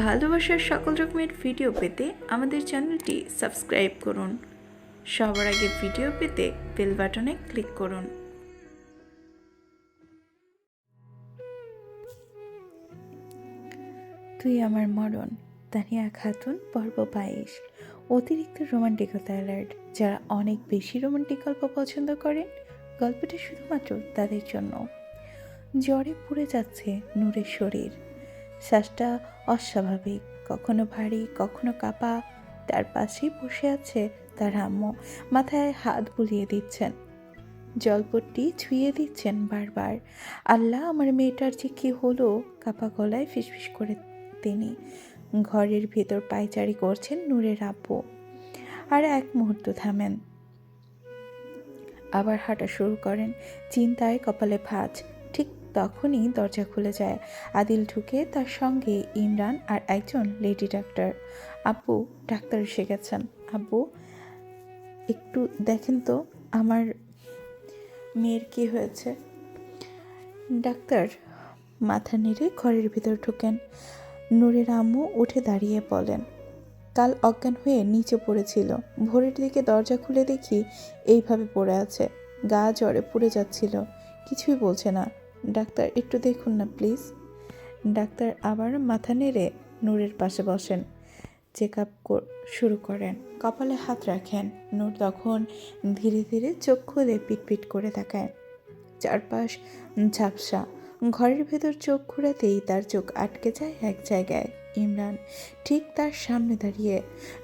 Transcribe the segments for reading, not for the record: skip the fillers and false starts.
ভালোবাসার সকল রকমের ভিডিও পেতে আমাদের চ্যানেলটি সাবস্ক্রাইব করুন। সবার আগে ভিডিও পেতে বেল বাটনে ক্লিক করুন। তুই আমার মরণ, তানিয়া খাতুন, পর্ব 22। অতিরিক্ত রোমান্টিকতা অ্যালার্ট। যারা অনেক বেশি রোমান্টিক গল্প পছন্দ করেন, গল্পটা শুধুমাত্র তাদের জন্য। জ্বরে পুড়ে যাচ্ছে নূরের শরীর। শ্বাসটা অস্বাভাবিক, কখনো ভারী, কখনো কাঁপা। তার পাশেই বসে আছে তার আম্মু, মাথায় হাত বুলিয়ে দিচ্ছেন, জলপট্টি ছুঁয়ে দিচ্ছেন বারবার। আল্লাহ, আমার মেয়েটার যে কী হলো? কাপা গলায় ফিসফিস করে তিনি। ঘরের ভেতর পায়চারি করছেন নূরের আব্বু। আর এক মুহূর্ত থামেন, আবার হাঁটা শুরু করেন। চিন্তায় কপালে ভাঁজ। ঠিক তখনই দরজা খুলে যায়। আদিল ঢুকে, তার সঙ্গে ইমরান আর একজন লেডি ডাক্তার। আব্বু, ডাক্তার এসে গেছেন। আব্বু, একটু দেখেন তো আমার মেয়ের কি হয়েছে। ডাক্তার মাথা নেড়ে ঘরের ভিতর ঢোকেন। নূরের আম্মু উঠে দাঁড়িয়ে বলেন, কাল অজ্ঞান হয়ে নিচে পড়েছিল, ভোরের দিকে দরজা খুলে দেখি এইভাবে পড়ে আছে, গা জ্বরে পুড়ে যাচ্ছিল, কিছুই বলছে না। ডাক্তার, একটু দেখুন না প্লিজ। ডাক্তার আবার মাথা নেড়ে নূরের পাশে বসেন, চেক আপ শুরু করেন, কপালে হাত রাখেন। নূর তখন ধীরে ধীরে চোখ খুলে পিটপিট করে তাকায়। চারপাশ ঝাপসা। ঘরের ভেতর চোখ ঘোরাতেই তার চোখ আটকে যায় এক জায়গায়। ইমরান ঠিক তার সামনে দাঁড়িয়ে।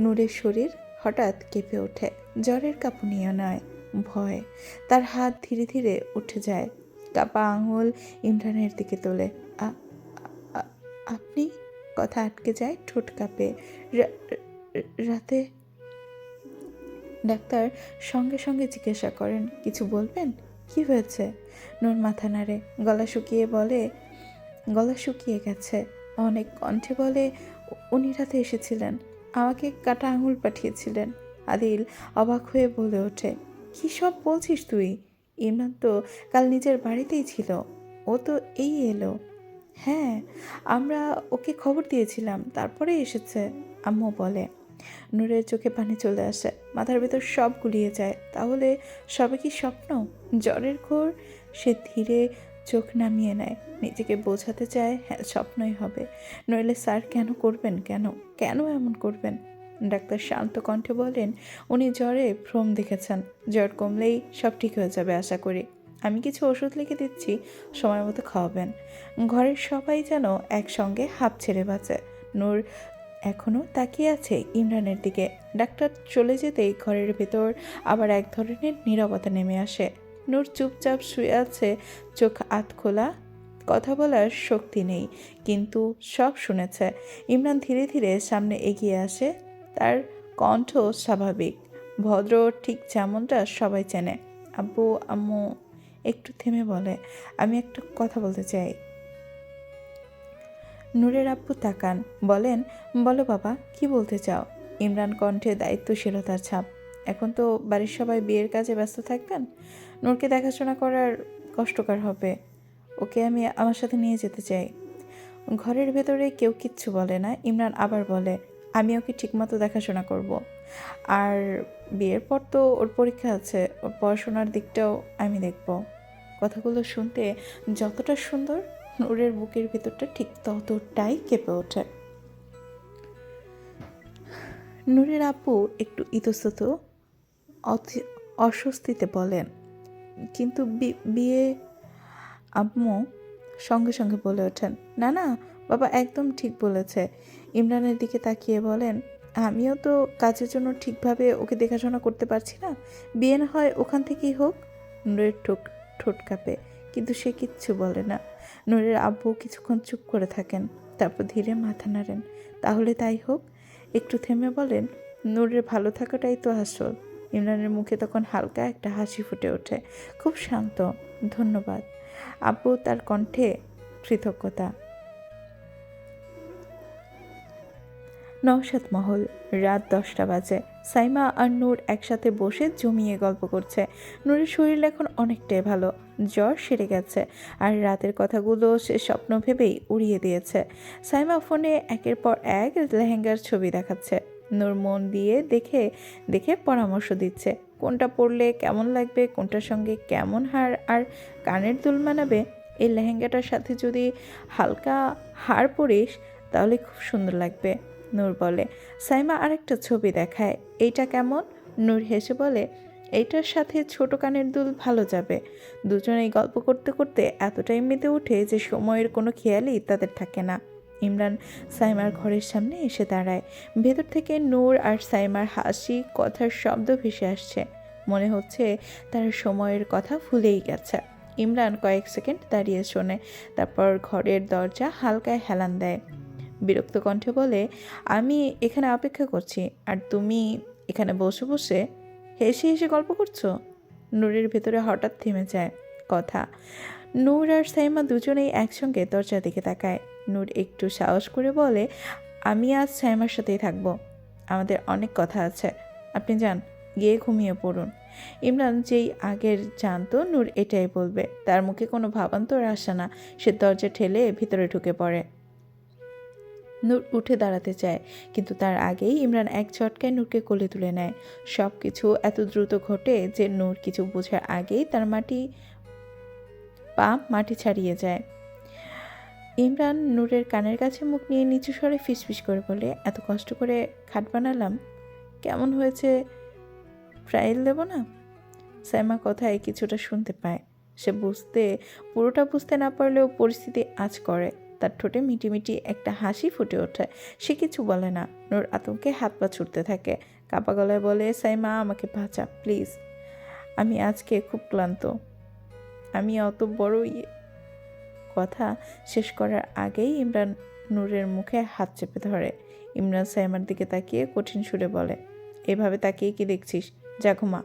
নূরের শরীর হঠাৎ কেঁপে ওঠে, জ্বরের কাঁপুনিও নয়, ভয়। তার হাত ধীরে ধীরে উঠে যায়, কাপা আঙুল ইমরানের দিকে তোলে। আপনি? কথা আটকে যায়, ঠোঁট কাঁপে। রাতে? ডাক্তার সঙ্গে সঙ্গে জিজ্ঞাসা করেন, কিছু বলবেন? কি হয়েছে? নূর মাথা নাড়ে, গলা শুকিয়ে গেছে। অনেক কণ্ঠে বলে, উনি রাতে এসেছিলেন, আমাকে কাটা আঙুল পাঠিয়েছিলেন। আদিল অবাক হয়ে বলে ওঠে, কী সব বলছিস তুই? ইমরান তো কাল নিজের বাড়িতেই ছিল, ও তো এই এলো। হ্যাঁ, আমরা ওকে খবর দিয়েছিলাম, তারপরে এসেছে, আম্মু বলে। নূরের চোখে পানি চলে আসে, মাথার ভেতর সব গুলিয়ে যায়। তাহলে সবে কি স্বপ্ন? জ্বরের ঘোর? সে ধীরে চোখ নামিয়ে নেয়, নিজেকে বোঝাতে চায় হ্যাঁ স্বপ্নই হবে, নইলে স্যার কেন করবেন? কেন কেন এমন করবেন? ডাক্তার শান্ত কণ্ঠে বলেন, উনি জ্বরে ভ্রম দেখেছেন, জ্বর কমলেই সব ঠিক হয়ে যাবে আশা করি। আমি কিছু ওষুধ লিখে দিচ্ছি, সময় মতো খাওয়াবেন। ঘরের সবাই যেন একসঙ্গে হাঁপ ছেড়ে বাঁচে। নূর এখনও তাকিয়ে আছে ইমরানের দিকে। ডাক্তার চলে যেতেই ঘরের ভেতর আবার এক ধরনের নীরবতা নেমে আসে। নূর চুপচাপ শুয়ে আছে, চোখ আধ খোলা, কথা বলার শক্তি নেই, কিন্তু সব শুনেছে। ইমরান ধীরে ধীরে সামনে এগিয়ে আসে, তার কণ্ঠ স্বাভাবিক, ভদ্র, ঠিক যেমনটা সবাই চেনে। আব্বু, আম্মু। একটু থেমে বলে, আমি একটা কথা বলতে চাই। নূরের আব্বু তাকান, বলেন, বলো বাবা, কি বলতে চাও? ইমরান কণ্ঠে দায়িত্বশীলতার ছাপ। এখন তো বাড়ির সবাই বিয়ের কাজে ব্যস্ত থাকবেন, নূরকে দেখাশোনা করার কষ্টকর হবে, ওকে আমি আমার সাথে নিয়ে যেতে চাই। ঘরের ভেতরে কেউ কিচ্ছু বলে না। ইমরান আবার বলে, আমি ওকে ঠিকমতো দেখাশোনা করব। আর বিয়ের পর তো ওর পরীক্ষা আছে, ওর পড়াশোনার দিকটাও আমি দেখব। কথাগুলো শুনতে যতটা সুন্দর, নূরের বুকের ভেতরটা ঠিক ততটাই কেঁপে ওঠে। নূরের আপু একটু ইতস্তত অস্বস্তিতে বলেন, কিন্তু বিয়ে? আম্মু সঙ্গে সঙ্গে বলে ওঠেন, না না বাবা একদম ঠিক বলেছে। ইমরানের দিকে তাকিয়ে বলেন, আমিও তো কাজের জন্য ঠিকভাবে ওকে দেখাশোনা করতে পারছি না, বিয়ে না হয় ওখান থেকেই হোক। নূরের ঠোঁট কাঁপে, কিন্তু সে কিচ্ছু বলে না। নূরের আব্বু কিছুক্ষণ চুপ করে থাকেন, তারপর ধীরে মাথা নাড়েন, তাহলে তাই হোক। একটু থেমে বলেন, নূরের ভালো থাকাটাই তো আসল। ইমরানের মুখে তখন হালকা একটা হাসি ফুটে ওঠে, খুব শান্ত। ধন্যবাদ আব্বু, তার কণ্ঠে কৃতজ্ঞতা। নওশাদ মহল, রাত 10টা বাজে। সাইমা আর নূর একসাথে বসে জমিয়ে গল্প করছে। নূরের শরীর এখন অনেকটাই ভালো, জ্বর সেরে গেছে আর রাতের কথাগুলো সে স্বপ্ন ভেবেই উড়িয়ে দিয়েছে। সাইমা ফোনে একের পর এক লেহেঙ্গার ছবি দেখাচ্ছে। নূর মন দিয়ে দেখে দেখে পরামর্শ দিচ্ছে কোনটা পরলে কেমন লাগবে, কোনটার সঙ্গে কেমন হার আর কানের দুল মানাবে। এই লেহেঙ্গাটার সাথে যদি হালকা হার পরিস তাহলে খুব সুন্দর লাগবে, নূর বলে। সাইমা আরেকটা ছবি দেখায়, এইটা কেমন? নূর হেসে বলে, এইটার সাথে ছোট কানের দুল ভালো যাবে। দুজনেই গল্প করতে করতে এতটাই মেতে ওঠে যে সময়ের কোনো খেয়ালই তাদের থাকে না। ইমরান সাইমার ঘরের সামনে এসে দাঁড়ায়। ভেতর থেকে নূর আর সাইমার হাসি, কথার শব্দ ভেসে আসছে। মনে হচ্ছে তারা সময়ের কথা ভুলেই গেছে। ইমরান কয়েক সেকেন্ড দাঁড়িয়ে শোনে, তারপর ঘরের দরজা হালকায় হেলান দেয়। বিরক্ত কণ্ঠে বলে, আমি এখানে অপেক্ষা করছি আর তুমি এখানে বসে বসে হেসে হেসে গল্প করছো। নূরের ভেতরে হঠাৎ থেমে যায় কথা। নূর আর সাইমা দুজনেই একসঙ্গে দরজার দিকে তাকায়। নূর একটু সাহস করে বলে, আমি আজ সাইমার সাথেই থাকবো, আমাদের অনেক কথা আছে, আপনি যান, গিয়ে ঘুমিয়ে পড়ুন। ইমরান যেই আগের জানতো নূর এটাই বলবে, তার মুখে কোনো ভাবান্তর আসে না। সে দরজা ঠেলে ভিতরে ঢুকে পড়ে। নূর উঠে দাঁড়াতে চায়, কিন্তু তার আগেই ইমরান এক ঝটকায় নূরকে কোলে তুলে নেয়। সব কিছু এত দ্রুত ঘটে যে নূর কিছু বোঝার আগেই তার পা মাটি ছাড়িয়ে যায়। ইমরান নূরের কানের কাছে মুখ নিয়ে নিচু স্বরে ফিসফিস করে বলে, এত কষ্ট করে খাট বানালাম, কেমন হয়েছে ট্রায়াল দেব না? সাইমা কথায় কিছুটা শুনতে পায়। সে পুরোটা বুঝতে না পারলেও পরিস্থিতি আঁচ করে। তার ঠোঁটে মিটিমিটি একটা হাসি ফুটে ওঠে। সে কিছু বলে না। নূর আতঙ্কে হাত পা ছুটতে থাকে। কাপা গলায় বলে, সাইমা আমাকে বাঁচা প্লিজ, আমি আজকে খুব ক্লান্ত। আমি অত বড় কথা শেষ করার আগেই ইমরান নূরের মুখে হাত চেপে ধরে। ইমরান সাইমার দিকে তাকিয়ে কঠিন সুরে বলে, এভাবে তাকিয়ে কি দেখছিস, যা ঘুমা।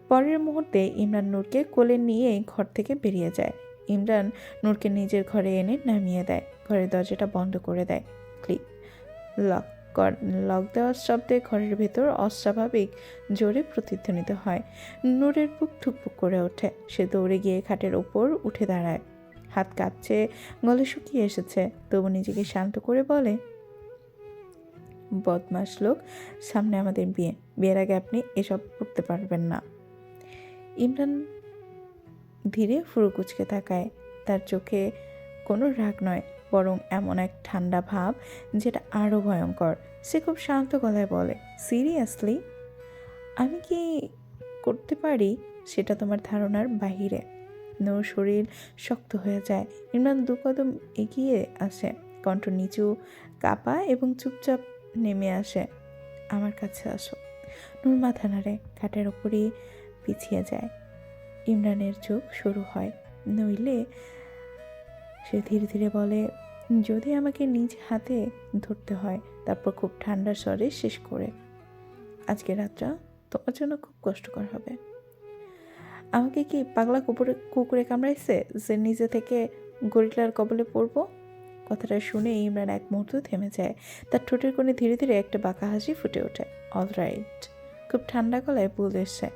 পরের মুহূর্তে ইমরান নূরকে কোলে নিয়ে ঘর থেকে বেরিয়ে যায়। ইমরান নূরকে নিজের ঘরে এনে নামিয়ে দেয়। ঘরের দরজাটা বন্ধ করে দেয়। ক্লিক। লক লক দেওয়ার শব্দে ঘরের ভেতর অস্বাভাবিক জোরে প্রতিধ্বনিত হয়। নূরের বুক ধুকপুক করে ওঠে। সে দৌড়ে গিয়ে খাটের ওপর উঠে দাঁড়ায়। হাত কাঁপছে, গলা শুকিয়ে এসেছে, তবু নিজেকে শান্ত করে বলে, বদমাশ লোক, সামনে আমাদের বিয়ের আগে আপনি এসব করতে পারবেন না। ইমরান ধীরে ফুরু কুঁচকে তাকায়। তার চোখে কোনো রাগ নয়, বরং এমন এক ঠান্ডা ভাব যেটা আরও ভয়ঙ্কর। সে খুব শান্ত গলায় বলে, সিরিয়াসলি, আমি কি করতে পারি সেটা তোমার ধারণার বাহিরে। নূর শরীর শক্ত হয়ে যায়। ইমরান দু কদম এগিয়ে আসে, কণ্ঠ নিচু, কাঁপা এবং চুপচাপ নেমে আসে, আমার কাছে আসো। নূর মাথা নাড়ে, খাটের ওপরই পিছিয়ে যায়। ইমরানের চোখ শুরু হয়, নইলে সে ধীরে ধীরে বলে, যদি আমাকে নিজ হাতে ধরতে হয়, তারপর খুব ঠান্ডা স্বরে শেষ করে, আজকে রাতটা তোমার জন্য খুব কষ্টকর হবে। আমাকে কি পাগলা কুকুরে কামড়াইছে যে নিজে থেকে গরিলার কবলে পড়ব? কথাটা শুনে ইমরান এক মুহূর্ত থেমে যায়। তার ঠোঁটের কোণে ধীরে ধীরে একটা বাঁকা হাসি ফুটে ওঠে। অলরাইট, খুব ঠান্ডা গলায় বলেছে।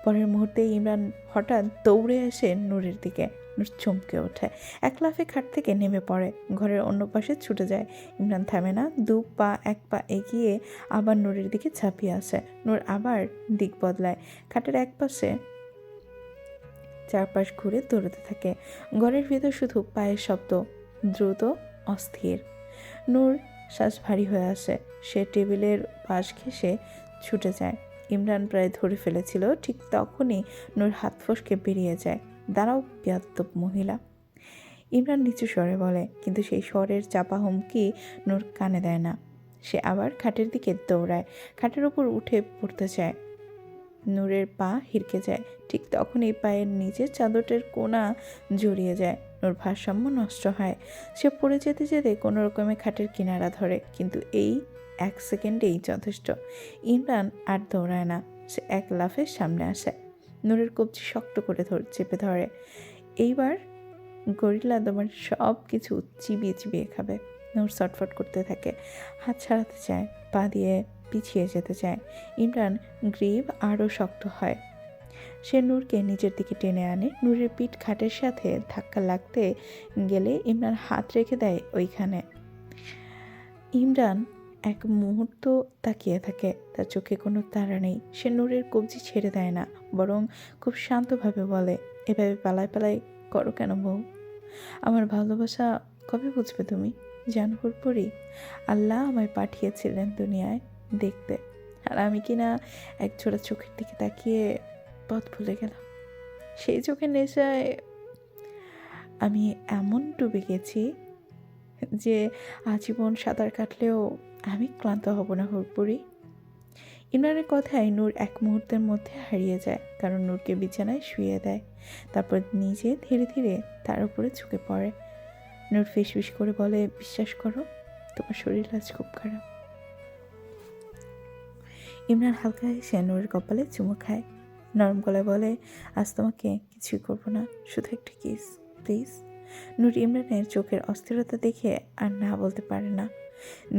পরের মুহূর্তে ইমরান হঠাৎ দৌড়ে আসে নূরের দিকে। নূর চমকে ওঠে, এক লাফে খাট থেকে নেমে পড়ে, ঘরের অন্য পাশে ছুটে যায়। ইমরান থামে না, এক পা এগিয়ে আবার নূরের দিকে ঝাঁপিয়ে আসে। নূর আবার দিক বদলায়, খাটের এক পাশে চারপাশ ঘুরে দৌড়তে থাকে। ঘরের ভেতর শুধু পায়ের শব্দ, দ্রুত, অস্থির। নূর শ্বাস ভারী হয়ে আসে। সে টেবিলের পাশ ঘেঁষে ছুটে যায়। ইমরান প্রায় ধরে ফেলেছিল, ঠিক তখনই নূর হাত ফসকে বেরিয়ে যায়। দাঁড়াও বেয়াদ্দপ মহিলা, ইমরান নিচু স্বরে বলে, কিন্তু সেই স্বরের চাপা হুমকি নূর কানে দেয় না। সে আবার খাটের দিকে দৌড়ায়, খাটের ওপর উঠে পড়তে চায়। নূরের পা হিরকে যায়। ঠিক তখনই পায়ের নিচে চাদরের কোনা জড়িয়ে যায়। নূর ভারসাম্য নষ্ট হয়। সে পড়ে যেতে যেতে কোনো রকমে খাটের কিনারা ধরে, কিন্তু এই এক সেকেন্ডেই যথেষ্ট। ইমরান আর দৌড়ায় না, সে এক লাফে সামনে আসে, নূরের কবজি শক্ত করে চেপে ধরে। এইবার গরিলা তোমার সব কিছু চিবিয়ে চিবিয়ে খাবে। নূর ছটফট করতে থাকে, হাত ছাড়াতে চায়, পা দিয়ে পিছিয়ে যেতে চায়। ইমরান গ্রিপ আরও শক্ত হয়। সে নূরকে নিজের দিকে টেনে আনে। নূরের পিঠ খাটের সাথে ধাক্কা লাগতে গেলে ইমরান হাত রেখে দেয় ওইখানে। ইমরান এক মুহূর্ত তাকিয়ে থাকে, তার চোখে কোনো তাড়া নেই। সে নূরের কবজি ছেড়ে দেয় না, বরং খুব শান্তভাবে বলে, এভাবে পালায় পালায় করো কেন বউ? আমার ভালোবাসা কবে বুঝবে তুমি? জানো হুরপুরি, আল্লাহ আমায় পাঠিয়েছিলেন দুনিয়ায় দেখতে, আর আমি কিনা এক জোড়া চোখের দিকে তাকিয়ে পথ ভুলে গেলাম। সেই চোখের নেশায় আমি এমন ডুবে গেছি যে আজীবন সাঁতার কাটলেও আমি ক্লান্ত হব না হুরপুরি। ইমরানের কথায় নূর এক মুহূর্তের মধ্যে হারিয়ে যায়, কারণ নূরকে বিছানায় শুয়ে দেয়। তারপর নিজে ধীরে ধীরে তার উপরে ঝুঁকে পড়ে। নূর ফিসফিস করে বলে, বিশ্বাস করো, তোমার শরীর আজ খুব খারাপ। ইমরান হালকা হেসে নূরের কপালে চুমু খায়, নরম গলায় বলে, আজ তোমাকে কিছুই করবো না, শুধু একটা কিস প্লিজ। নূর ইমরানের চোখের অস্থিরতা দেখে আর না বলতে পারে না,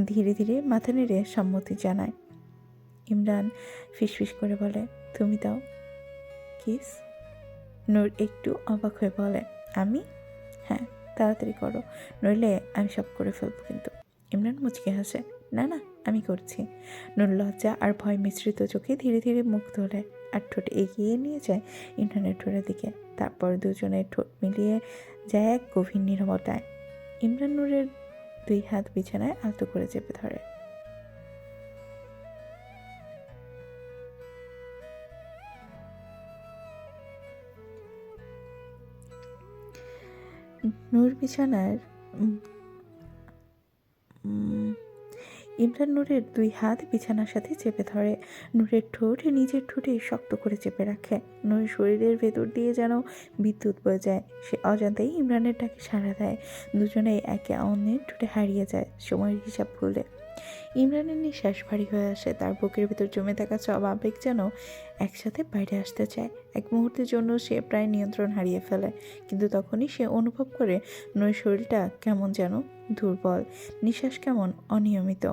ধীরে ধীরে মাথা নেড়ে সম্মতি জানায়। ইমরান ফিসফিস করে বলে, তুমি দাও কিস। নূর একটু অবাক হয়ে বলে, আমি? হ্যাঁ, তাড়াতাড়ি করো, নইলে আমি সব করে ফেলবো কিন্তু। ইমরান মুচকে হাসে, না না, আমি করছি। নূর লজ্জা আর ভয় মিশ্রিত চোখে ধীরে ধীরে মুখ ধরে আর ঠোঁট এগিয়ে নিয়ে যায় ইমরানের ঠোঁটের দিকে। তারপর দুজনের ঠোঁট মিলিয়ে যায় এক গভীর নীরবতায়। ইমরান নূরের দুই হাত বিছানায় আলতো করে চেপে ধরে। নূর বিছানার ইমরান নূরের দুই হাত বিছানার সাথে চেপে ধরে। নূরের ঠোঁট নিজের ঠোঁটে শক্ত করে চেপে রাখে। নূরের শরীরের ভেতর দিয়ে যেন বিদ্যুৎ বয়ে যায়। সে অজান্তেই ইমরানের ডাকে সাড়া দেয়। দুজনেই একে অন্যের ঠোঁটে হারিয়ে যায় সময়ের হিসাব ভুলে। ইমরানের নিঃশ্বাস ভারী হয়ে আসে, তার বুকের ভেতর জমে থাকা সব আবেগ যেন একসাথে বাইরে আসতে চায়। এক মুহূর্তের জন্য সে প্রায় নিয়ন্ত্রণ হারিয়ে ফেলে, কিন্তু তখনই সে অনুভব করে নূরের শরীরটা কেমন যেন দুর্বল, নিঃশ্বাস কেমন অনিয়মিত।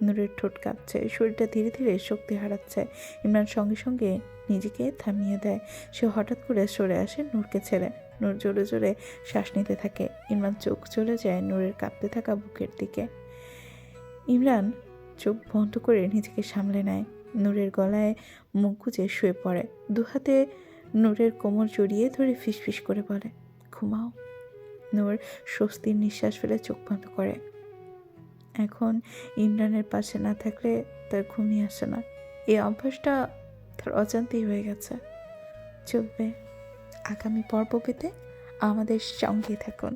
নূরের ঠোঁট কাঁপছে, শরীরটা ধীরে ধীরে শক্তি হারাচ্ছে। ইমরান সঙ্গে সঙ্গে নিজেকে থামিয়ে দেয়। সে হঠাৎ করে সরে আসে নূরকে ছেড়ে। নূর জোরে জোরে শ্বাস নিতে থাকে। ইমরান চোখ চলে যায় নূরের কাঁপতে থাকা বুকের দিকে। ইমরান চোখ বন্ধ করে নিজেকে সামলে নেয়। নূরের গলায় মুখ গুজে শুয়ে পড়ে, দুহাতে নূরের কোমর জড়িয়ে ধরে ফিসফিস করে বলে, ঘুমাও। নূর স্বস্তির নিঃশ্বাস ফেলে চোখ বন্ধ করে। এখন ইমরানের পাশে না থাকলে তার ঘুমিয়ে আসে না। এই অভ্যাসটা তার অজান্তেই হয়ে গেছে। চলবে। আগামী পর্ব পেতে আমাদের সঙ্গেই থাকুন।